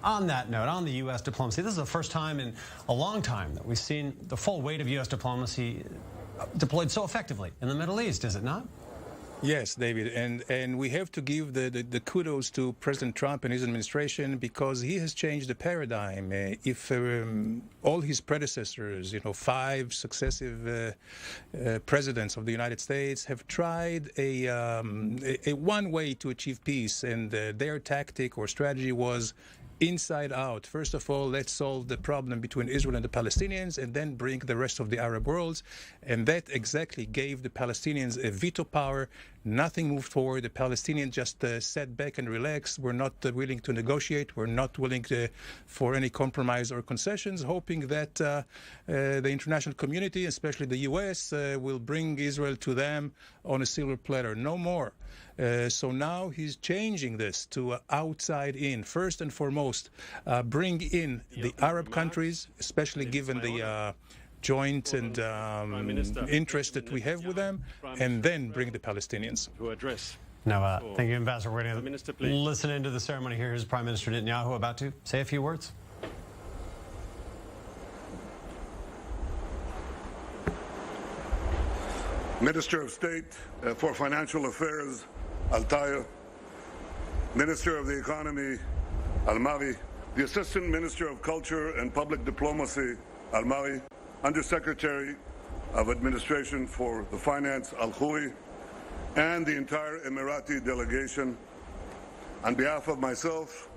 On that note, on the U.S. diplomacy, this is the first time in a long time that we've seen the full weight of U.S. diplomacy deployed so effectively in the Middle East, is it not? Yes, David, and we have to give the kudos to President Trump and his administration because he has changed the paradigm. If all his predecessors, 5 successive presidents of the United States have tried a one way to achieve peace, and their tactic or strategy was inside out. First of all, let's solve the problem between Israel and the Palestinians and then bring the rest of the Arab world. And that exactly gave the Palestinians a veto power. Nothing moved forward. The Palestinians just sat back and relaxed. We're not willing to negotiate. We're not willing for any compromise or concessions, hoping that the international community, especially the U.S., will bring Israel to them on a silver platter. No more. So now he's changing this to outside in. First and foremost, bring in the Arab countries, especially given the joint and interest that we have with them, and then bring the Palestinians. Now, thank you, Ambassador. We're going to listen into the ceremony here. Here's Prime Minister Netanyahu about to say a few words. Minister of State for Financial Affairs, Al-Taya, Minister of the Economy, Al-Mari, the Assistant Minister of Culture and Public Diplomacy, Al-Mari, Undersecretary of Administration for the Finance, Al-Khoui, and the entire Emirati delegation. On behalf of myself,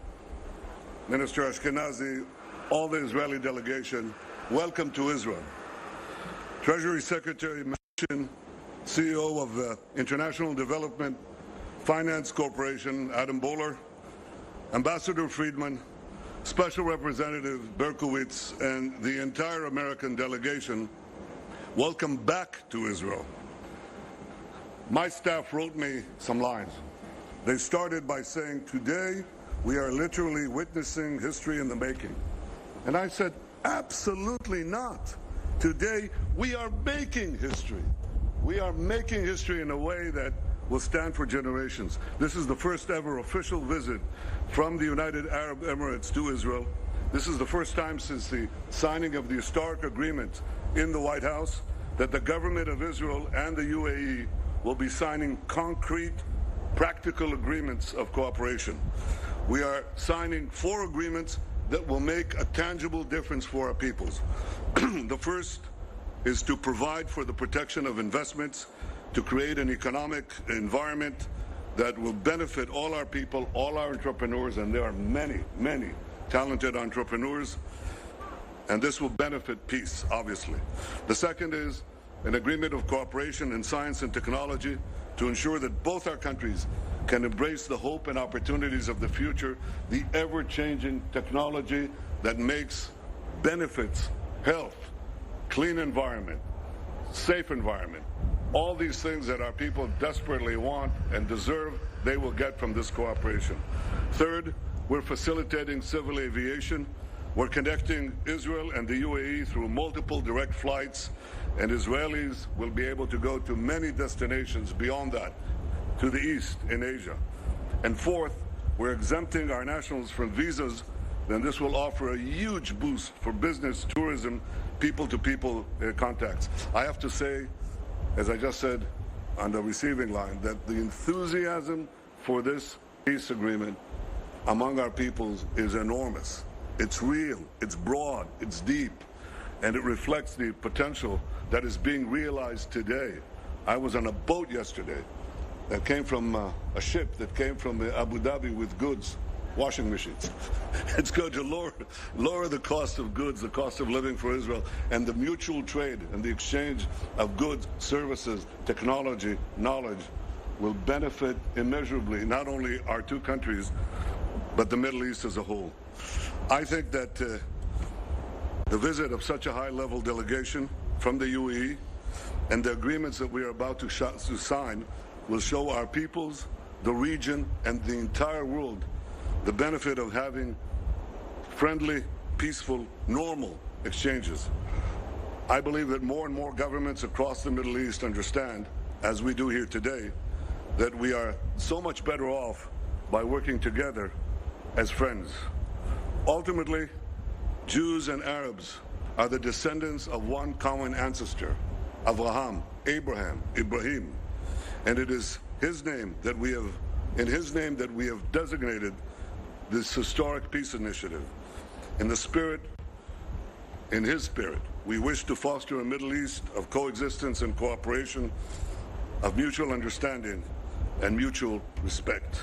Minister Ashkenazi, all the Israeli delegation, welcome to Israel. Treasury Secretary Mnuchin, CEO of International Development Finance Corporation, Adam Boehler, Ambassador Friedman, Special Representative Berkowitz, and the entire American delegation, welcome back to Israel. My staff wrote me some lines. They started by saying, today we are literally witnessing history in the making. And I said, absolutely not. Today we are making history. We are making history in a way that will stand for generations. This is the first ever official visit from the United Arab Emirates to Israel. This is the first time since the signing of the historic agreement in the White House that the government of Israel and the UAE will be signing concrete, practical agreements of cooperation. We are signing 4 agreements that will make a tangible difference for our peoples. The first is to provide for the protection of investments, to create an economic environment that will benefit all our people, all our entrepreneurs, and there are many, many talented entrepreneurs, and this will benefit peace, obviously. The second is an agreement of cooperation in science and technology to ensure that both our countries can embrace the hope and opportunities of the future, the ever-changing technology that benefits health, clean environment, safe environment. All these things that our people desperately want and deserve, they will get from this cooperation. Third, we're facilitating civil aviation. We're connecting Israel and the UAE through multiple direct flights, and Israelis will be able to go to many destinations beyond that, to the east in Asia. And fourth, we're exempting our nationals from visas, and this will offer a huge boost for business, tourism, people-to-people contacts. I have to say, as I just said on the receiving line, that the enthusiasm for this peace agreement among our peoples is enormous. It's real, it's broad, it's deep, and it reflects the potential that is being realized today. I was on a boat yesterday that came from a ship that came from Abu Dhabi with goods, washing machines. It's going to lower the cost of goods, the cost of living for Israel, and the mutual trade and the exchange of goods, services, technology, knowledge will benefit immeasurably not only our 2 countries, but the Middle East as a whole. I think that the visit of such a high-level delegation from the UAE and the agreements that we are about to sign will show our peoples, the region, and the entire world the benefit of having friendly, peaceful, normal exchanges. I believe that more and more governments across the Middle East understand, as we do here today, that we are so much better off by working together as friends. Ultimately, Jews and Arabs are the descendants of one common ancestor, Avraham, Abraham, Ibrahim, and it is in his name that we have designated this historic peace initiative. In his spirit, we wish to foster a Middle East of coexistence and cooperation, of mutual understanding and mutual respect.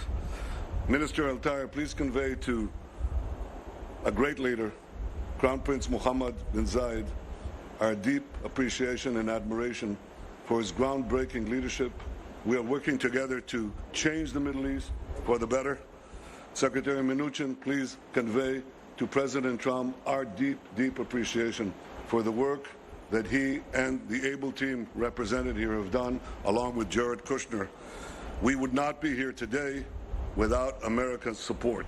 Minister Al-Tayr, please convey to a great leader, Crown Prince Mohammed bin Zayed, our deep appreciation and admiration for his groundbreaking leadership. We are working together to change the Middle East for the better. Secretary Mnuchin, please convey to President Trump our deep, deep appreciation for the work that he and the able team represented here have done, along with Jared Kushner. We would not be here today without America's support.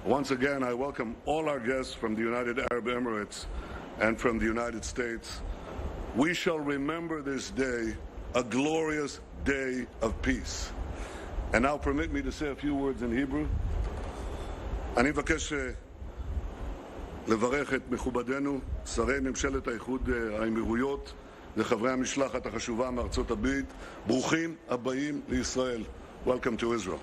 Once again, I welcome all our guests from the United Arab Emirates and from the United States. We shall remember this day a glorious day of peace. And now permit me to say a few words in Hebrew. אני מבקש לברך את מכובדנו, שרי ממשלת האיחוד האמירויות וחברי המשלחת החשובה מארצות הברית. ברוכים הבאים לישראל. Welcome to Israel.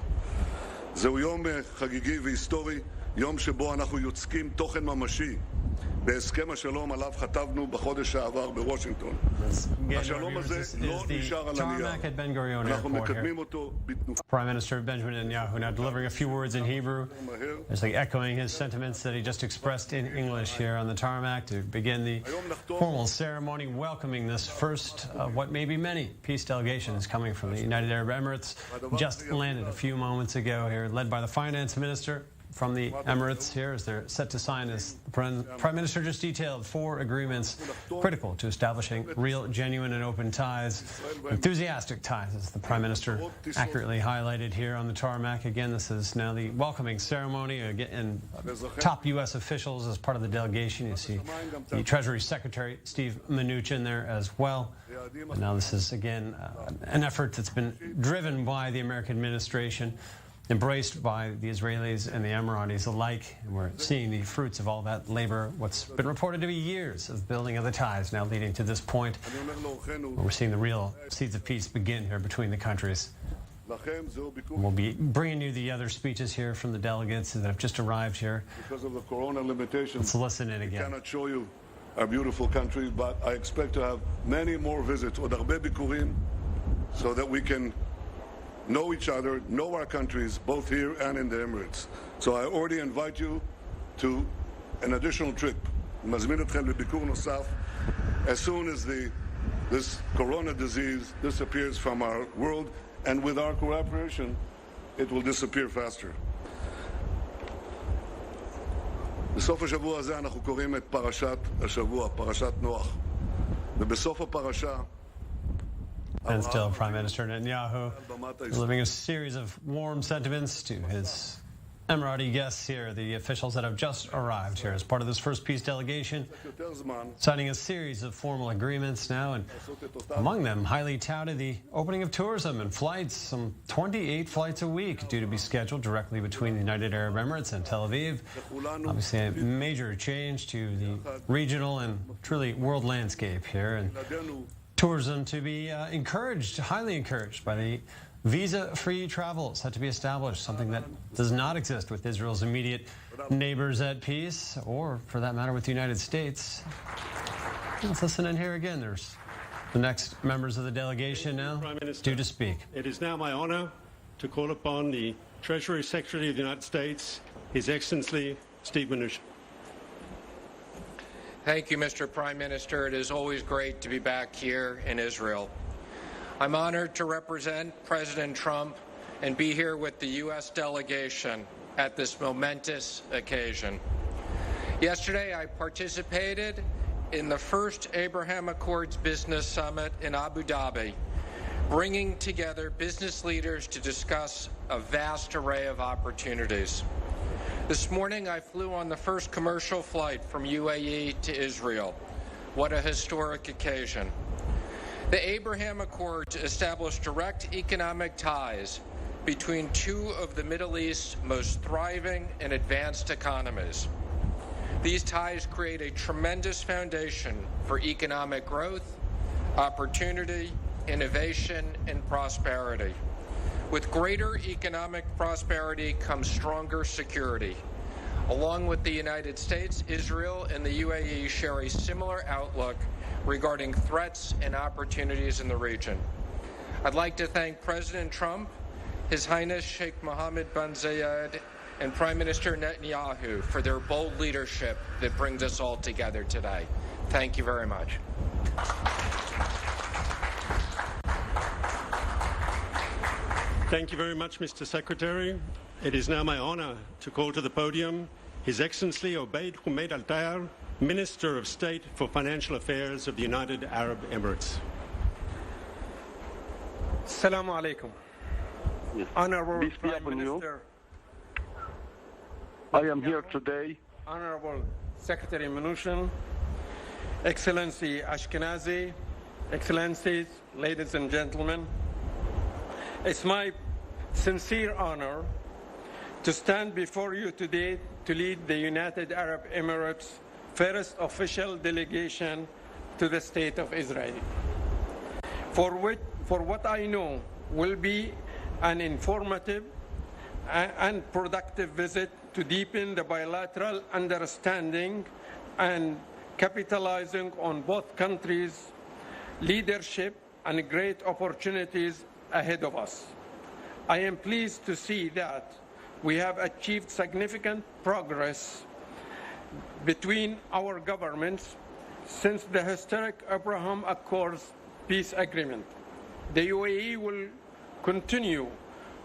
זהו יום חגיגי והיסטורי, יום שבו אנחנו יוצקים תוכן ממשי בהסכם השלום עליו חתמנו בחודש שעבר בוושינגטון. השלום הזה לא נשאר על הנייר. אנחנו מקדמים אותו בתנופה. Prime Minister Benjamin Netanyahu now delivering a few words in Hebrew. It's like echoing his sentiments that he just expressed in English here on the tarmac to begin the formal ceremony welcoming this first of what may be many peace delegations coming from the United Arab Emirates. Just landed a few moments ago here, led by the finance minister from the Emirates here, as they're set to sign, as the Prime Minister just detailed, 4 agreements critical to establishing real, genuine and open ties, enthusiastic ties, as the Prime Minister accurately highlighted here on the tarmac. Again, this is now the welcoming ceremony, and top U.S. officials as part of the delegation. You see the Treasury Secretary, Steve Mnuchin, there as well. And now this is, again, an effort that's been driven by the American administration, embraced by the Israelis and the Emiratis alike. And we're seeing the fruits of all that labor, what's been reported to be years of building of the ties now leading to this point where we're seeing the real seeds of peace begin here between the countries. We'll be bringing you the other speeches here from the delegates that have just arrived here. Because of the corona limitations, let's listen in again. I cannot show you our beautiful country, but I expect to have many more visits, עוד הרבה ביקורים, so that we can know each other, know our countries, both here and in the Emirates. So I already invite you to an additional trip. מזמין אתכם לביקור נוסף. As soon as this corona disease disappears from our world, and with our cooperation, it will disappear faster. בסוף השבוע הזה אנחנו קוראים את פרשת השבוע, פרשת נוח. ובסוף הפרשה And still, Prime Minister Netanyahu delivering a series of warm sentiments to his Emirati guests here, the officials that have just arrived here as part of this first peace delegation, signing a series of formal agreements now, and among them, highly touted the opening of tourism and flights, some 28 flights a week due to be scheduled directly between the United Arab Emirates and Tel Aviv. Obviously, a major change to the regional and truly world landscape here, and tourism to be encouraged, highly encouraged by the visa-free travels had to be established, something that does not exist with Israel's immediate neighbors at peace, or for that matter with the United States. Let's listen in here again. There's the next members of the delegation now due to speak. It is now my honor to call upon the Treasury Secretary of the United States, His Excellency Steve Mnuchin. Thank you, Mr. Prime Minister. It is always great to be back here in Israel. I'm honored to represent President Trump and be here with the U.S. delegation at this momentous occasion. Yesterday, I participated in the first Abraham Accords Business Summit in Abu Dhabi, bringing together business leaders to discuss a vast array of opportunities. This morning, I flew on the first commercial flight from UAE to Israel. What a historic occasion. The Abraham Accords established direct economic ties between two of the Middle East's most thriving and advanced economies. These ties create a tremendous foundation for economic growth, opportunity, innovation, and prosperity. With greater economic prosperity comes stronger security. Along with the United States, Israel and the UAE share a similar outlook regarding threats and opportunities in the region. I'd like to thank President Trump, His Highness Sheikh Mohammed bin Zayed, and Prime Minister Netanyahu for their bold leadership that brings us all together today. Thank you very much. Thank you very much, Mr. Secretary. It is now my honor to call to the podium His Excellency Obeid Humeid Al-Tayar, Minister of State for Financial Affairs of the United Arab Emirates. Assalamu alaikum. Yes. Honorable Peace be Prime upon you. Minister, I am here today. Honorable Secretary Mnuchin, Excellency Ashkenazi, Excellencies, ladies and gentlemen, it's my sincere honor to stand before you today to lead the United Arab Emirates' first official delegation to the State of Israel, for what I know will be an informative and productive visit to deepen the bilateral understanding and capitalizing on both countries' leadership and great opportunities ahead of us. I am pleased to see that we have achieved significant progress between our governments since the historic Abraham Accords peace agreement. The UAE will continue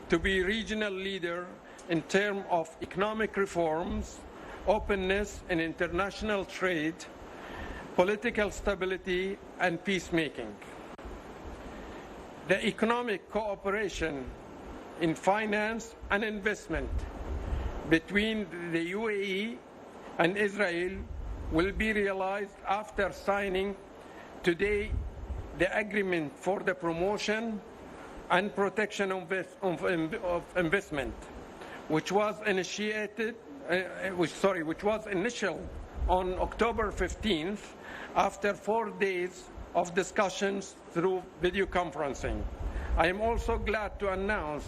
to be a regional leader in terms of economic reforms, openness and international trade, political stability, and peacemaking. The economic cooperation in finance and investment between the UAE and Israel will be realized after signing today the agreement for the promotion and protection of investment, which was initiated, which was initial on October 15th after 4 days of discussions through video conferencing. I am also glad to announce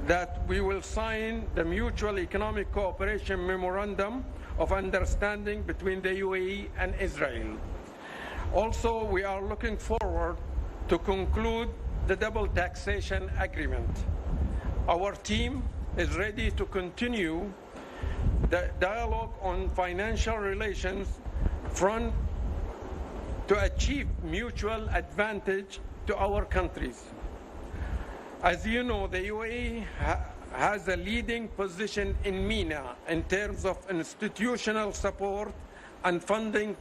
that we will sign the Mutual Economic Cooperation Memorandum of Understanding between the UAE and Israel. Also, we are looking forward to conclude the double taxation agreement. Our team is ready to continue the dialogue on financial relations front to achieve mutual advantage to our countries. As you know, the UAE has a leading position in MENA in terms of institutional support and funding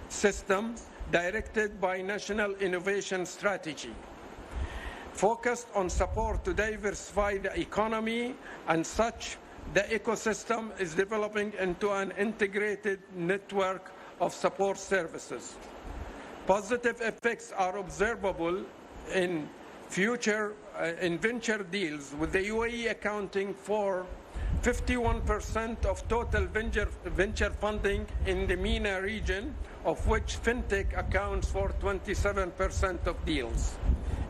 system directed by National Innovation Strategy, focused on support to diversify the economy, and such the ecosystem is developing into an integrated network of support services. Positive effects are observable in venture deals, with the UAE accounting for 51% of total venture funding in the MENA region, of which fintech accounts for 27% of deals.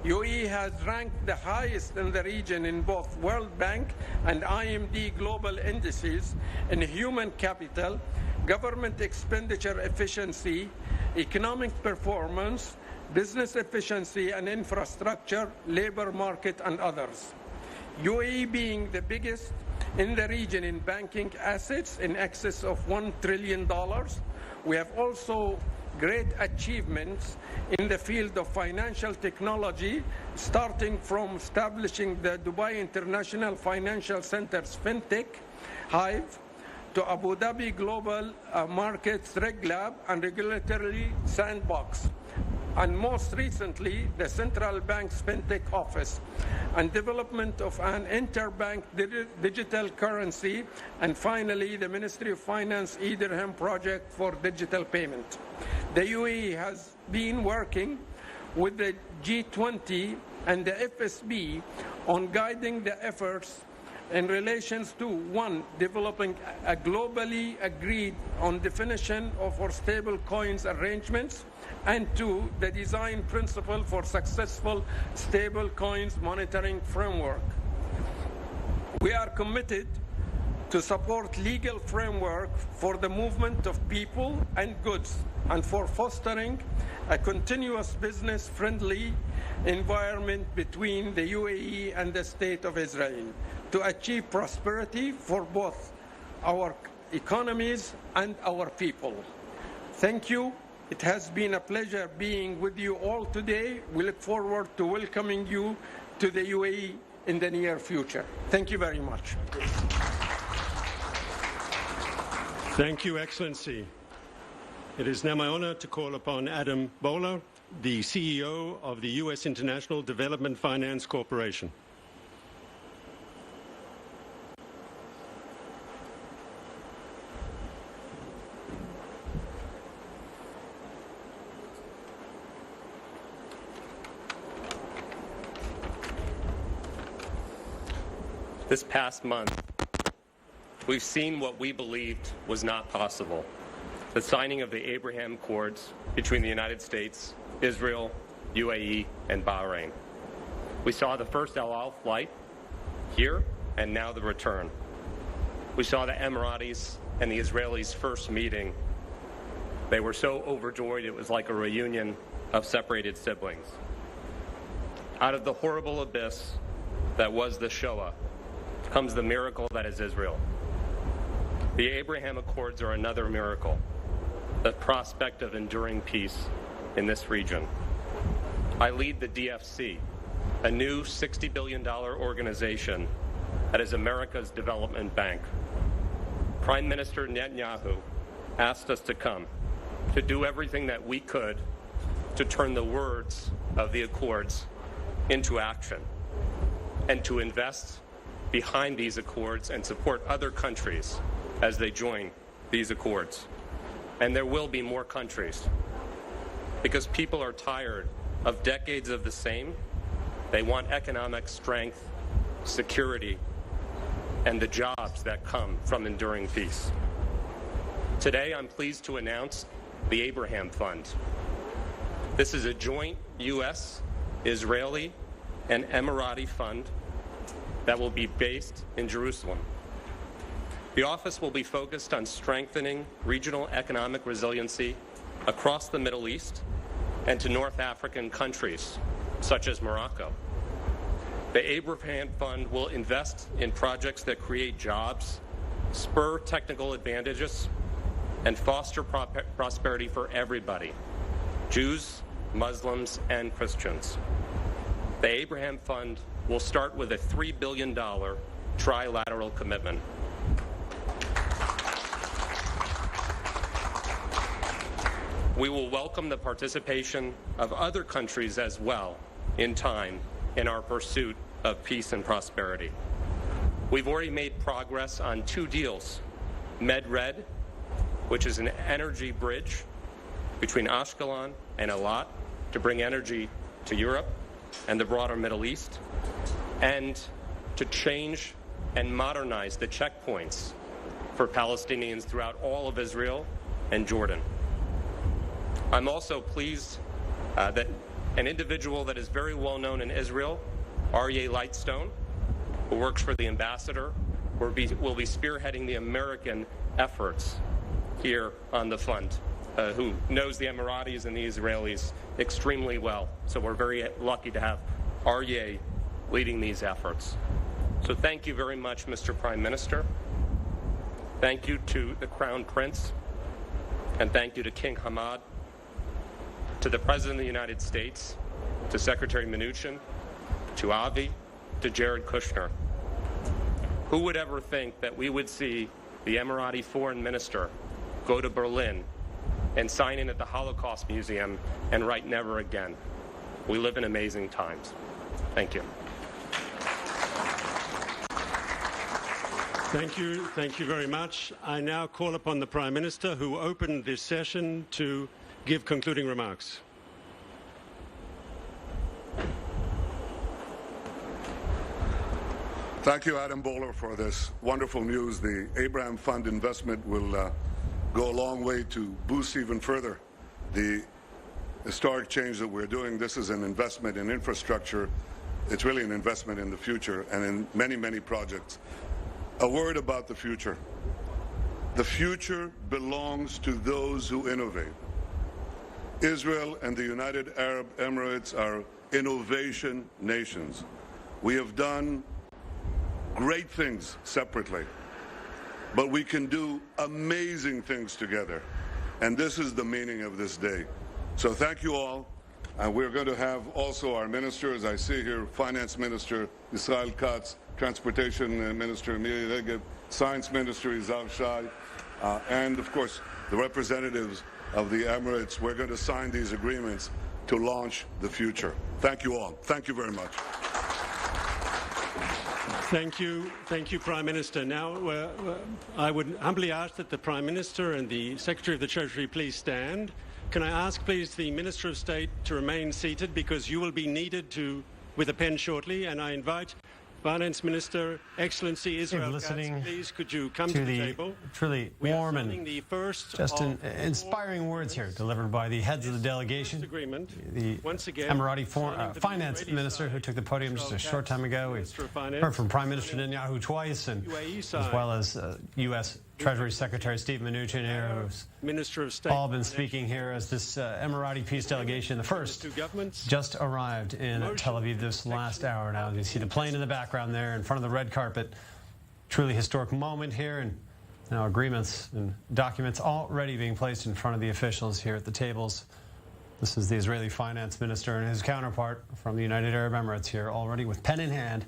UAE has ranked the highest in the region in both World Bank and IMD global indices in human capital, government expenditure efficiency, economic performance, business efficiency and infrastructure, labor market, and others. UAE being the biggest in the region in banking assets in excess of $1 trillion, we have also great achievements in the field of financial technology, starting from establishing the Dubai International Financial Center's FinTech Hive to Abu Dhabi Global Markets Reg Lab and Regulatory Sandbox, and most recently the Central Bank's FinTech Office, and development of an interbank digital currency, and finally the Ministry of Finance e-Dirham project for digital payment. The UAE has been working with the G20 and the FSB on guiding the efforts in relation to, one, developing a globally agreed on definition of our stable coins arrangements, and two, the design principle for successful stable coins monitoring framework. We are committed to support legal framework for the movement of people and goods and for fostering a continuous business-friendly environment between the UAE and the State of Israel to achieve prosperity for both our economies and our people. Thank you. It has been a pleasure being with you all today. We look forward to welcoming you to the UAE in the near future. Thank you very much. Thank you, Excellency. It is now my honor to call upon Adam Bowler, the CEO of the U.S. International Development Finance Corporation. This past month, we've seen what we believed was not possible: the signing of the Abraham Accords between the United States, Israel, UAE, and Bahrain. We saw the first El Al flight here, and now the return. We saw the Emiratis and the Israelis' first meeting. They were so overjoyed it was like a reunion of separated siblings. Out of the horrible abyss that was the Shoah comes the miracle that is Israel. The Abraham Accords are another miracle, the prospect of enduring peace in this region. I lead the DFC, a new $60 billion organization that is America's development bank. Prime Minister Netanyahu asked us to come, to do everything that we could to turn the words of the Accords into action, and to invest behind these Accords and support other countries as they join these Accords. And there will be more countries, because people are tired of decades of the same. They want economic strength, security, and the jobs that come from enduring peace. Today, I'm pleased to announce the Abraham Fund. This is a joint U.S., Israeli, and Emirati fund that will be based in Jerusalem. The office will be focused on strengthening regional economic resiliency across the Middle East and to North African countries, such as Morocco. The Abraham Fund will invest in projects that create jobs, spur technical advantages, and foster prosperity for everybody, Jews, Muslims, and Christians. The Abraham Fund will start with a $3 billion trilateral commitment. We will welcome the participation of other countries as well in time in our pursuit of peace and prosperity. We've already made progress on 2 deals: Med-Red, which is an energy bridge between Ashkelon and Eilat to bring energy to Europe and the broader Middle East, and to change and modernize the checkpoints for Palestinians throughout all of Israel and Jordan. I'm also pleased that an individual that is very well known in Israel, Aryeh Lightstone, who works for the ambassador, will be spearheading the American efforts here on the fund, who knows the Emiratis and the Israelis extremely well. So we're very lucky to have Aryeh leading these efforts. So thank you very much, Mr. Prime Minister. Thank you to the Crown Prince, and thank you to King Hamad, to the President of the United States, to Secretary Mnuchin, to Aviv, to Jared Kushner. Who would ever think that we would see the Emirati Foreign Minister go to Berlin and sign in at the Holocaust Museum and write "never again"? We live in amazing times. Thank you. Thank you. Thank you very much. I now call upon the Prime Minister, who opened this session, to give concluding remarks. Thank you, Adam Bowler, for this wonderful news. The Abraham Fund investment will go a long way to boost even further the historic change that we're doing. This is an investment in infrastructure. It's really an investment in the future and in many, many projects. A word about the future. The future belongs to those who innovate. Israel and the United Arab Emirates are innovation nations. We have done great things separately, but we can do amazing things together. And this is the meaning of this day. So thank you all. And we're going to have also our ministers. I see here Finance Minister Israel Katz, Transportation Minister Miri Regev, Science Minister Yizhar Shai, and of course the representatives of the Emirates. We're going to sign these agreements to launch the future. Thank you all. Thank you very much. Thank you, Prime Minister. Now, I would humbly ask that the Prime Minister and the Secretary of the Treasury please stand. Can I ask, please, the Minister of State to remain seated because you will be needed with a pen shortly, and I invite Finance Minister, Excellency Israel Katz, please could you come to the table? Truly warm and just inspiring words here delivered by the heads of the delegation. The Emirati Finance Minister who took the podium just a short time ago. We heard from Prime Minister Netanyahu twice, and as well as U.S. Treasury Secretary Steve Mnuchin here, who's Minister of State all been speaking here as this Emirati peace delegation, the first, just arrived in Tel Aviv this last hour. Now you see the plane in the background there in front of the red carpet. Truly historic moment here, and now agreements and documents already being placed in front of the officials here at the tables. This is the Israeli Finance Minister and his counterpart from the United Arab Emirates here already with pen in hand,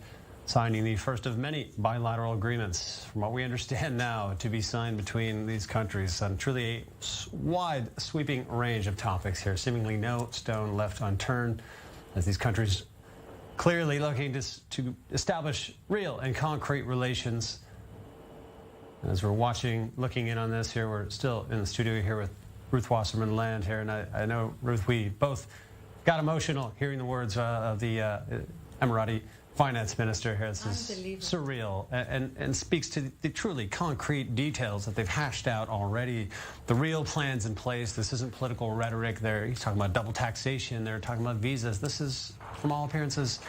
signing the first of many bilateral agreements, from what we understand now, to be signed between these countries on truly a wide, sweeping range of topics here, seemingly no stone left unturned, as these countries clearly looking to establish real and concrete relations. As we're looking in on this here, we're still in the studio here with Ruth Wasserman Land here, and I know, Ruth, we both got emotional hearing the words of the Emirati Finance Minister here. This is surreal and speaks to the truly concrete details that they've hashed out already. The real plans in place. This isn't political rhetoric. He's talking about double taxation. They're talking about visas. This is, from all appearances,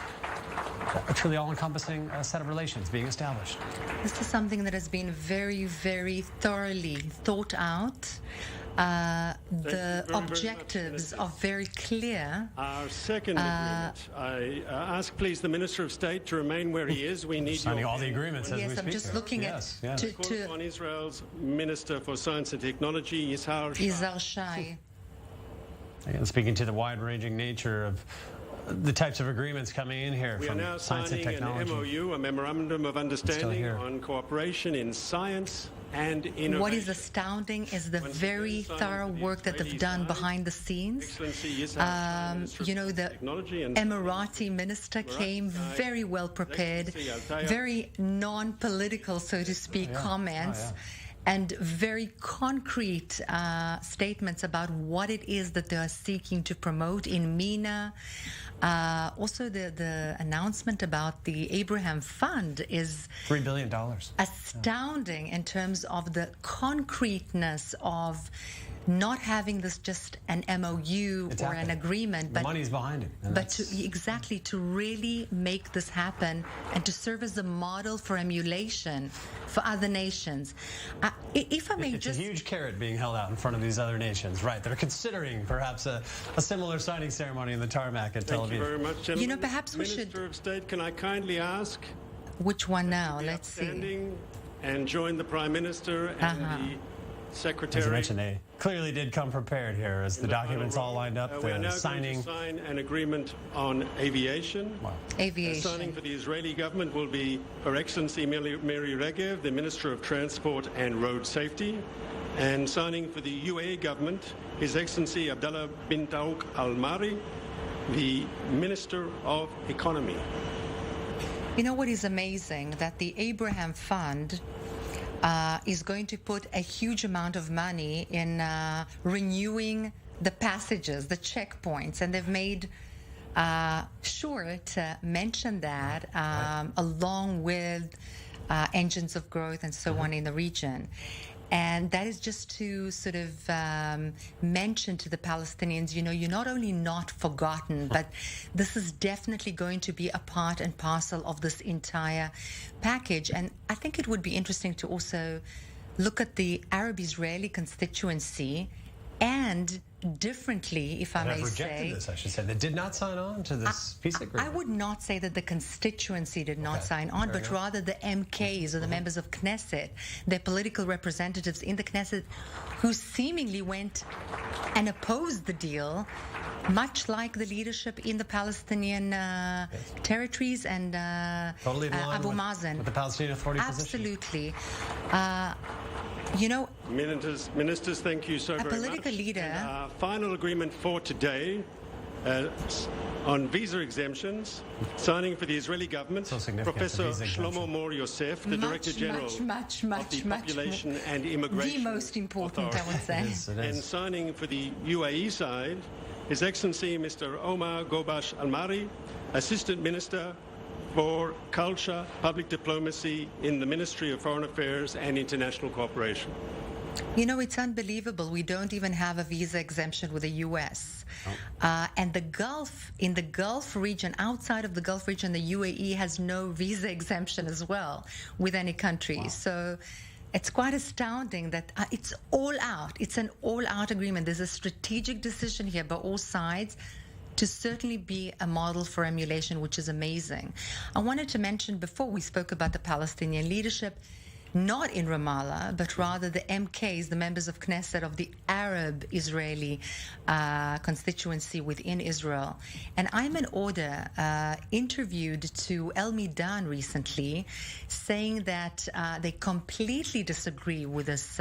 a truly all-encompassing set of relations being established. This is something that has been very, very thoroughly thought out. The objectives are very clear. Our second agreement. I ask, please, the Minister of State to remain where he is. We need signing all the agreements as we speak. Yes, I'm just looking to on Israel's Minister for Science and Technology, Yizhar Shai. Again, speaking to the wide-ranging nature of the types of agreements coming in here from science and technology. We are now signing an MOU, a Memorandum of Understanding on Cooperation in Science and Innovation. What is astounding is the very thorough work that they've done behind the scenes. You know, the Emirati minister came very well prepared, very non-political, so to speak, comments. And very concrete statements about what it is that they are seeking to promote in MENA. Also, the announcement about the Abraham Fund is $3 billion. Astounding in terms of the concreteness of not having this just an MOU or an agreement, but the money's behind it. But to really make this happen and to serve as a model for emulation for other nations. If I may it's a huge carrot being held out in front of these other nations, right? They're considering perhaps a similar signing ceremony in the tarmac at Tel Aviv. Thank you very much, gentlemen. You know, perhaps we should. Minister of State, can I kindly ask? Which one now? Let's see. And join the Prime Minister and the Secretary. As you mentioned, they clearly did come prepared here as the documents all lined up. We are now signing. going to sign an agreement on aviation. Wow. Aviation. Signing for the Israeli government will be Her Excellency Miri Regev, the Minister of Transport and Road Safety. And signing for the UAE government, His Excellency Abdullah bin Taouk Al Mari, the Minister of Economy. You know what is amazing? That the Abraham Fund is going to put a huge amount of money in renewing the passages, the checkpoints, and they've made sure to mention that along with engines of growth and so on in the region. And that is just to sort of mention to the Palestinians, you're not only not forgotten, but this is definitely going to be a part and parcel of this entire package. And I think it would be interesting to also look at the Arab-Israeli constituency and differently, if I may say. Rejected this, I should say. They did not sign on to this peace agreement. I would not say that the constituency did not sign on, but rather the MKs, or the members of Knesset, their political representatives in the Knesset, who seemingly went and opposed the deal, much like the leadership in the Palestinian territories and totally Abu Mazen. With the Palestinian Authority Absolutely. Ministers, thank you so very much. A political leader. And our final agreement for today on visa exemptions, signing for the Israeli government, Professor Shlomo Mor Yosef, the Director General of the Population and Immigration the most important, Authority. I would say. And signing for the UAE side, His Excellency Mr. Omar Gobash Al-Mari, Assistant Minister for Culture, Public Diplomacy in the Ministry of Foreign Affairs and International Cooperation. It's unbelievable. We don't even have a visa exemption with the U.S. And in the Gulf region, outside of the Gulf region, the UAE has no visa exemption as well with any country. Wow. So it's quite astounding that it's all out. It's an all-out agreement. There's a strategic decision here by all sides to certainly be a model for emulation, which is amazing. I wanted to mention, before we spoke about the Palestinian leadership, not in Ramallah, but rather the MKs, the members of Knesset of the Arab-Israeli constituency within Israel. And Ayman Odeh interviewed to El Midan recently, saying that they completely disagree with this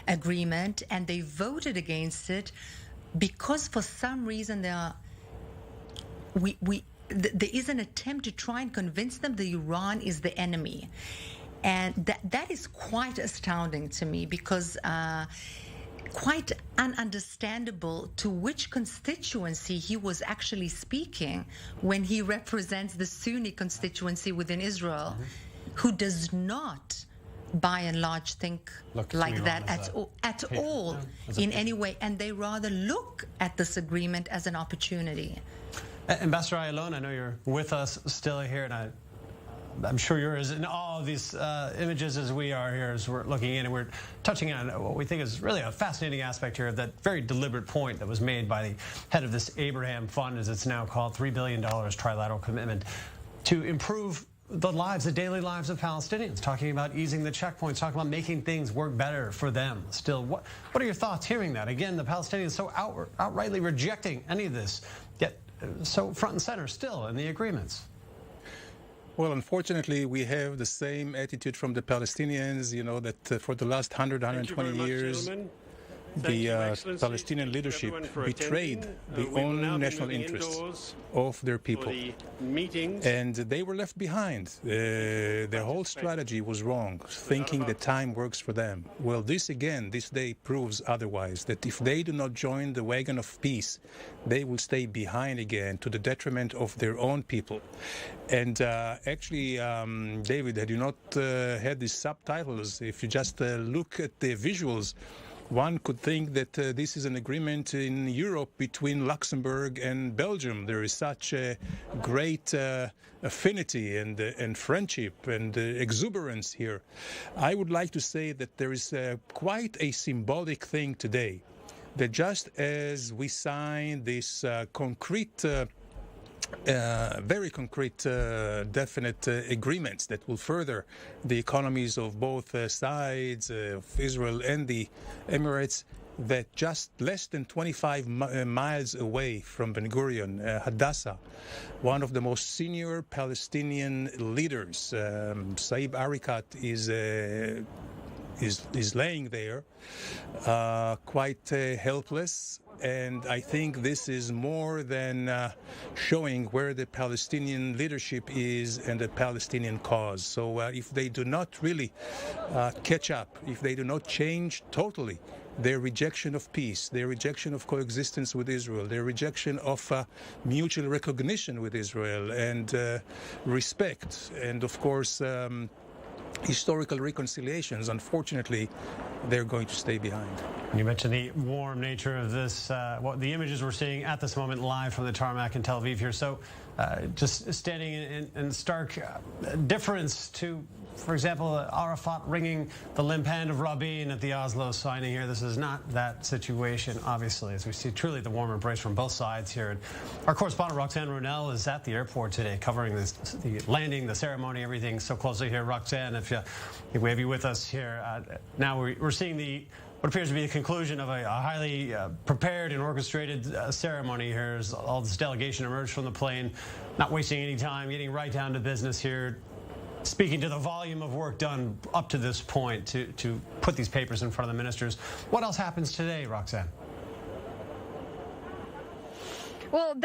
agreement, and they voted against it because for some reason there is an attempt to try and convince them that Iran is the enemy. And that is quite astounding to me, because quite ununderstandable to which constituency he was actually speaking when he represents the Sunni constituency within Israel, who does not, by and large, think like that at all in any way. And they rather look at this agreement as an opportunity. Ambassador Ayalon, I know you're with us still here, and I'm sure you're as in awe of these images as we are here as we're looking in, and we're touching on what we think is really a fascinating aspect here of that very deliberate point that was made by the head of this Abraham Fund, as it's now called, $3 billion trilateral commitment to improve the daily lives of Palestinians, talking about easing the checkpoints, talking about making things work better for them. Still, what are your thoughts hearing that? Again, the Palestinians so outrightly rejecting any of this, yet so front and center still in the agreements. Well, unfortunately, we have the same attitude from the Palestinians, that for the last 120 years, the Palestinian leadership betrayed the own national interests of their people. And they were left behind. Their whole strategy was wrong, thinking that time works for them. Well, this day proves otherwise, that if they do not join the wagon of peace, they will stay behind again to the detriment of their own people. And actually, David, had you not had these subtitles, if you just look at the visuals, one could think that this is an agreement in Europe between Luxembourg and Belgium. There is such a great affinity and friendship and exuberance here. I would like to say that there is quite a symbolic thing today, that just as we signed this concrete very concrete, definite agreements that will further the economies of both sides, of Israel and the Emirates, that just less than 25 miles away from Ben Gurion, Hadassah, one of the most senior Palestinian leaders, Saeb Arikat, is laying there, quite helpless. And I think this is more than showing where the Palestinian leadership is and the Palestinian cause. So if they do not really catch up, if they do not change totally their rejection of peace, their rejection of coexistence with Israel, their rejection of mutual recognition with Israel and respect, and of course historical reconciliations. Unfortunately, they're going to stay behind. You mentioned the warm nature of this, the images we're seeing at this moment live from the tarmac in Tel Aviv here. So just standing in stark difference to, for example, Arafat ringing the limp hand of Rabin at the Oslo signing here. This is not that situation, obviously, as we see truly the warm embrace from both sides here. And our correspondent, Roxanne Ronell, is at the airport today covering the landing, the ceremony, everything so closely here. Roxanne, if we have you with us here. Now we're seeing what appears to be the conclusion of a highly prepared and orchestrated ceremony here as all this delegation emerged from the plane, not wasting any time, getting right down to business here, speaking to the volume of work done up to this point to put these papers in front of the ministers. What else happens today, Roxanne? Well,